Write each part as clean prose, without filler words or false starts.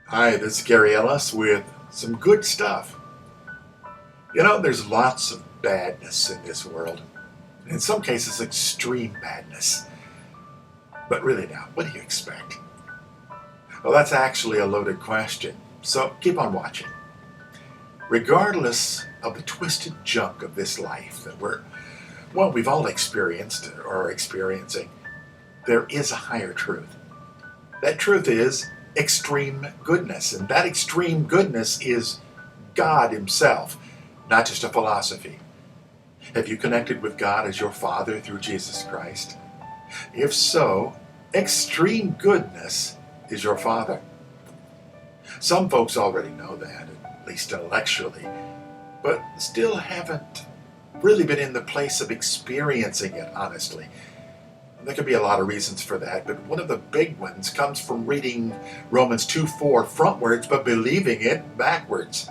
Hi, this is Gary Ellis with some good stuff. There's lots of badness in this world. In some cases, extreme badness. But really now, what do you expect? Well, that's actually a loaded question, so keep on watching. Regardless of the twisted junk of this life that we've all experienced or are experiencing, there is a higher truth. That truth is extreme goodness, and that extreme goodness is God Himself, not just a philosophy. Have you connected with God as your Father through Jesus Christ? If so, extreme goodness is your Father. Some folks already know that, at least intellectually, but still haven't really been in the place of experiencing it honestly. There could be a lot of reasons for that, but one of the big ones comes from reading Romans 2:4 frontwards, but believing it backwards.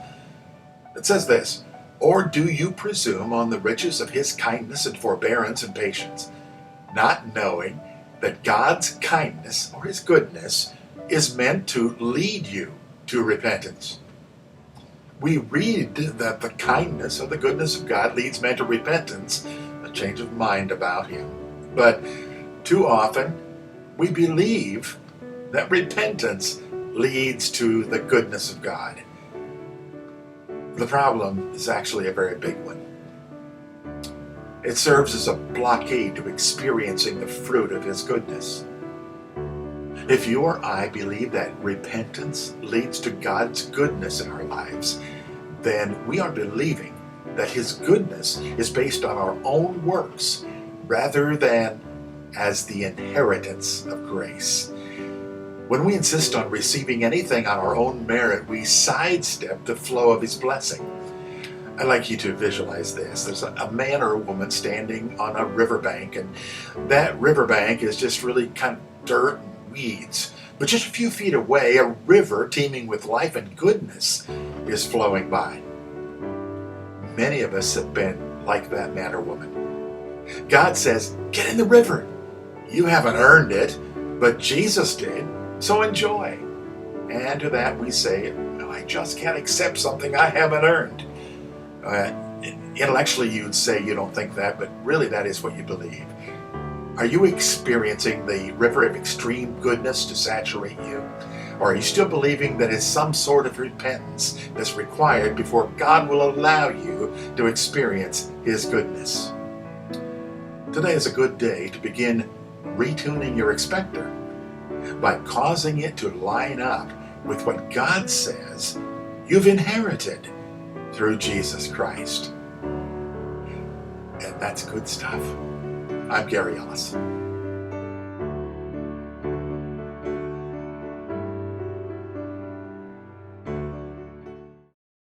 It says this, "Or do you presume on the riches of His kindness and forbearance and patience, not knowing that God's kindness or His goodness is meant to lead you to repentance?" We read that the kindness or the goodness of God leads men to repentance, a change of mind about Him. But too often, we believe that repentance leads to the goodness of God. The problem is actually a very big one. It serves as a blockade to experiencing the fruit of His goodness. If you or I believe that repentance leads to God's goodness in our lives, then we are believing that His goodness is based on our own works rather than as the inheritance of grace. When we insist on receiving anything on our own merit, we sidestep the flow of His blessing. I'd like you to visualize this. There's a man or a woman standing on a riverbank, and that riverbank is just really kind of dirt and weeds. But just a few feet away, a river teeming with life and goodness is flowing by. Many of us have been like that man or woman. God says, "Get in the river. You haven't earned it, but Jesus did, so enjoy." And to that we say, "No, I just can't accept something I haven't earned." Intellectually you'd say you don't think that, but really that is what you believe. Are you experiencing the river of extreme goodness to saturate you? Or are you still believing that it's some sort of repentance that's required before God will allow you to experience His goodness? Today is a good day to begin retuning your expector by causing it to line up with what God says you've inherited through Jesus Christ. And that's good stuff. I'm Gary Ellis.